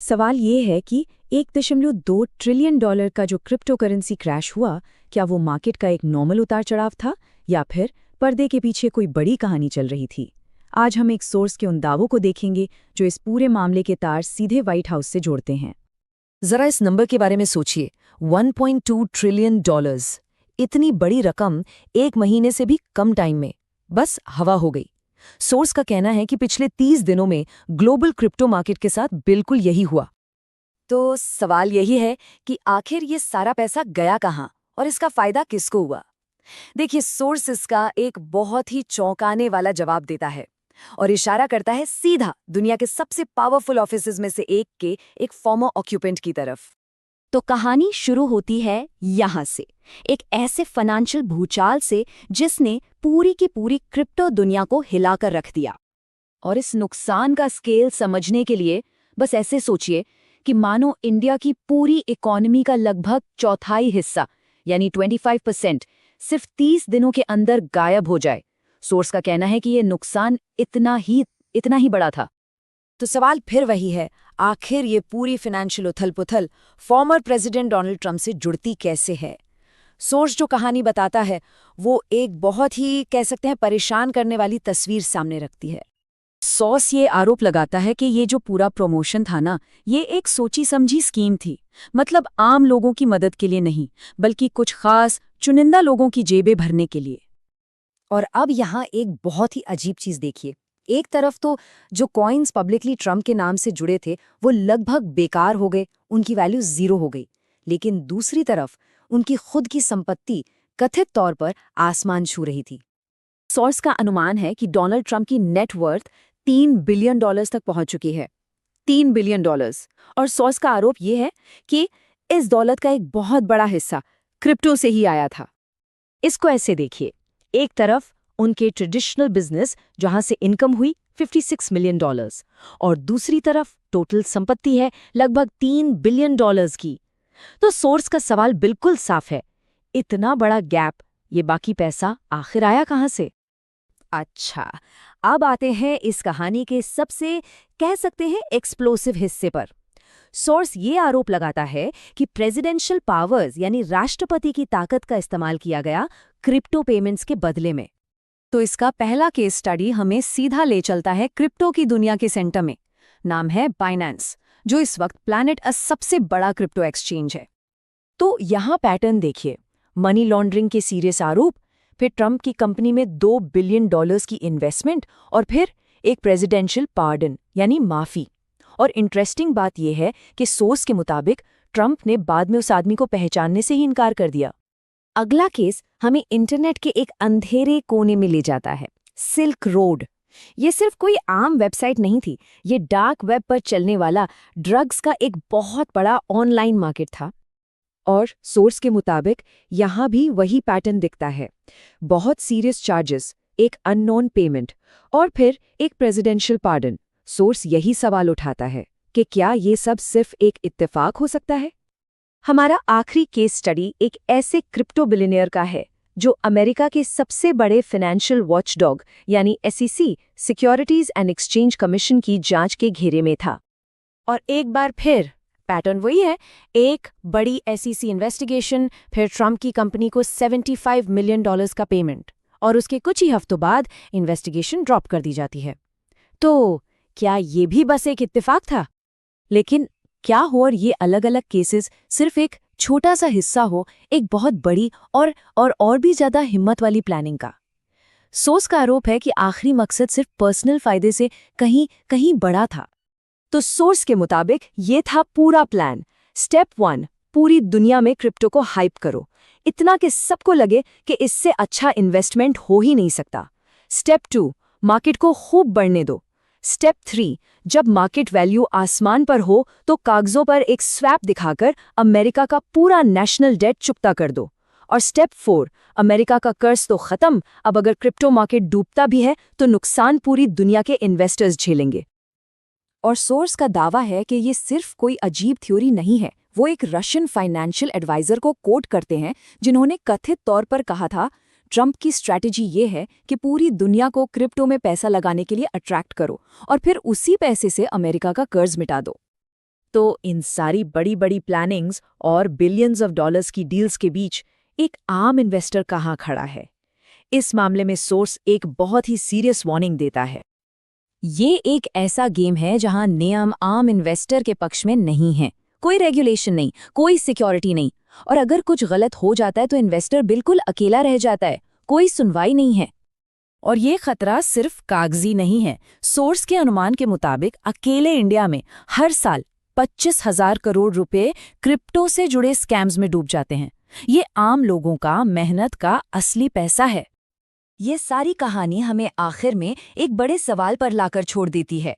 सवाल ये है कि 1.2 ट्रिलियन डॉलर का जो क्रिप्टो करेंसी क्रैश हुआ, क्या वो मार्केट का एक नॉर्मल उतार चढ़ाव था या फिर पर्दे के पीछे कोई बड़ी कहानी चल रही थी। आज हम एक सोर्स के उन दावों को देखेंगे जो इस पूरे मामले के तार सीधे व्हाइट हाउस से जोड़ते हैं। जरा इस नंबर के बारे में सोचिए, 1.2 ट्रिलियन डॉलर्स। इतनी बड़ी रकम एक महीने से भी कम टाइम में बस हवा हो गई। सोर्स का कहना है कि पिछले 30 दिनों में ग्लोबल क्रिप्टो मार्केट के साथ बिल्कुल यही हुआ। तो सवाल यही है कि आखिर ये सारा पैसा गया कहाँ और इसका फायदा किसको हुआ। देखिए, सोर्स इसका एक बहुत ही चौंकाने वाला जवाब देता है और इशारा करता है सीधा दुनिया के सबसे पावरफुल ऑफिसेज में से एक के एक फॉर्मर ऑक्यूपेंट की तरफ। तो कहानी शुरू होती है यहाँ से, एक ऐसे फाइनेंशियल भूचाल से जिसने पूरी की पूरी क्रिप्टो दुनिया को हिलाकर रख दिया। और इस नुकसान का स्केल समझने के लिए बस ऐसे सोचिए कि मानो इंडिया की पूरी इकोनॉमी का लगभग चौथाई हिस्सा यानी 25% सिर्फ 30 दिनों के अंदर गायब हो जाए। सोर्स का कहना है कि ये नुकसान इतना ही बड़ा था। तो सवाल फिर वही है, आखिर ये पूरी फाइनेंशियल उथल-पुथल फॉर्मर प्रेसिडेंट डोनाल्ड ट्रंप से जुड़ती कैसे है। सोर्स जो कहानी बताता है वो एक बहुत ही कह सकते हैं परेशान करने वाली तस्वीर सामने रखती है। सोर्स ये आरोप लगाता है कि ये जो पूरा प्रमोशन था ना, ये एक सोची समझी स्कीम थी। मतलब आम लोगों की मदद के लिए नहीं, बल्कि कुछ खास चुनिंदा लोगों की जेबें भरने के लिए। और अब यहाँ एक बहुत ही अजीब चीज देखिए। एक तरफ तो जो कॉइन्स पब्लिकली ट्रंप के नाम से जुड़े थे वो लगभग बेकार हो गए, उनकी वैल्यू जीरो हो गई। लेकिन दूसरी तरफ उनकी खुद की संपत्ति कथित तौर पर आसमान छू रही थी। सोर्स का अनुमान है कि डोनाल्ड ट्रंप की नेटवर्थ $3 बिलियन तक पहुंच चुकी है। $3 बिलियन। और सोर्स का आरोप यह है कि इस दौलत का एक बहुत बड़ा हिस्सा क्रिप्टो से ही आया था। इसको ऐसे देखिए, एक तरफ उनके ट्रेडिशनल बिजनेस जहां से इनकम हुई $56 मिलियन और दूसरी तरफ टोटल संपत्ति है लगभग $3 बिलियन की। तो सोर्स का सवाल बिल्कुल साफ है, इतना बड़ा गैप, ये बाकी पैसा आखिर आया कहां से। अच्छा, अब आते हैं इस कहानी के सबसे कह सकते हैं एक्सप्लोसिव हिस्से पर। सोर्स ये आरोप लगाता है कि प्रेसिडेंशियल पावर्स यानी राष्ट्रपति की ताकत का इस्तेमाल किया गया क्रिप्टो पेमेंट्स के बदले में। तो इसका पहला केस स्टडी हमें सीधा ले चलता है क्रिप्टो की दुनिया के सेंटर में। नाम है बाइनेंस, जो इस वक्त प्लैनेट अ सबसे बड़ा क्रिप्टो एक्सचेंज है। तो यहाँ पैटर्न देखिए, मनी लॉन्ड्रिंग के सीरियस आरोप, फिर ट्रंप की कंपनी में $2 बिलियन की इन्वेस्टमेंट और फिर एक प्रेसिडेंशियल पार्डन यानी माफी। और इंटरेस्टिंग बात यह है कि सोर्स के मुताबिक ट्रंप ने बाद में उस आदमी को पहचानने से ही इनकार कर दिया। अगला केस हमें इंटरनेट के एक अंधेरे कोने में ले जाता है, सिल्क रोड। ये सिर्फ कोई आम वेबसाइट नहीं थी, ये डार्क वेब पर चलने वाला ड्रग्स का एक बहुत बड़ा ऑनलाइन मार्केट था। और सोर्स के मुताबिक यहाँ भी वही पैटर्न दिखता है, बहुत सीरियस चार्जेस, एक अननोन पेमेंट और फिर एक प्रेसिडेंशियल पार्डन। सोर्स यही सवाल उठाता है कि क्या ये सब सिर्फ एक इत्तेफाक हो सकता है। हमारा आखिरी केस स्टडी एक ऐसे क्रिप्टो बिलियनियर का है जो अमेरिका के सबसे बड़े फाइनेंशियल वॉचडॉग यानी SEC securities and exchange commission की जांच के घेरे में था। और एक बार फिर पैटर्न वही है, एक बड़ी SEC इन्वेस्टिगेशन, फिर ट्रंप की कंपनी को $75 मिलियन का पेमेंट और उसके कुछ ही हफ्तों बाद इन्वेस्टिगेशन ड्रॉप कर दी जाती है। तो क्या ये भी बस एक इत्तेफाक था? लेकिन क्या हो और ये अलग अलग केसेस सिर्फ एक छोटा सा हिस्सा हो एक बहुत बड़ी और भी ज्यादा हिम्मत वाली प्लानिंग का। सोर्स का आरोप है कि आखिरी मकसद सिर्फ पर्सनल फायदे से कहीं बड़ा था। तो सोर्स के मुताबिक ये था पूरा प्लान। स्टेप 1, पूरी दुनिया में क्रिप्टो को हाइप करो, इतना कि सबको लगे कि इससे अच्छा इन्वेस्टमेंट हो ही नहीं सकता। स्टेप 2, मार्केट को खूब बढ़ने दो। स्टेप 3, जब मार्केट वैल्यू आसमान पर हो तो कागजों पर एक स्वैप दिखाकर अमेरिका का पूरा नेशनल डेट चुकता कर दो। और स्टेप 4, अमेरिका का कर्ज तो खत्म, अब अगर क्रिप्टो मार्केट डूबता भी है तो नुकसान पूरी दुनिया के इन्वेस्टर्स झेलेंगे। और सोर्स का दावा है कि ये सिर्फ कोई अजीब थ्योरी नहीं है, वो एक रशियन फाइनेंशियल एडवाइजर को कोट करते हैं जिन्होंने कथित तौर पर कहा था ट्रंप की स्ट्रैटेजी ये है कि पूरी दुनिया को क्रिप्टो में पैसा लगाने के लिए अट्रैक्ट करो और फिर उसी पैसे से अमेरिका का कर्ज मिटा दो। तो इन सारी बड़ी बड़ी प्लानिंग्स और बिलियंस ऑफ डॉलर्स की डील्स के बीच एक आम इन्वेस्टर कहाँ खड़ा है? इस मामले में सोर्स एक बहुत ही सीरियस वार्निंग देता है। ये एक ऐसा गेम है जहां नियम आम इन्वेस्टर के पक्ष में नहीं है। कोई रेगुलेशन नहीं, कोई सिक्योरिटी नहीं, और अगर कुछ गलत हो जाता है तो इन्वेस्टर बिल्कुल अकेला रह जाता है, कोई सुनवाई नहीं है। और ये खतरा सिर्फ कागजी नहीं है। सोर्स के अनुमान के मुताबिक अकेले इंडिया में हर साल 25,000 करोड़ रुपए क्रिप्टो से जुड़े स्कैम्स में डूब जाते हैं। ये आम लोगों का मेहनत का असली पैसा है। ये सारी कहानी हमें आखिर में एक बड़े सवाल पर लाकर छोड़ देती है।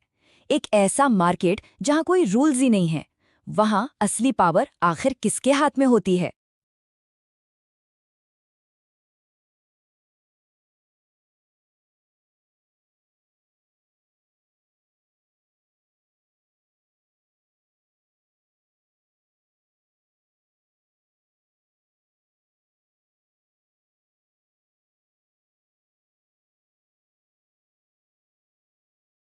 एक ऐसा मार्केट जहां कोई रूल्स ही नहीं है, वहां असली पावर आखिर किसके हाथ में होती है?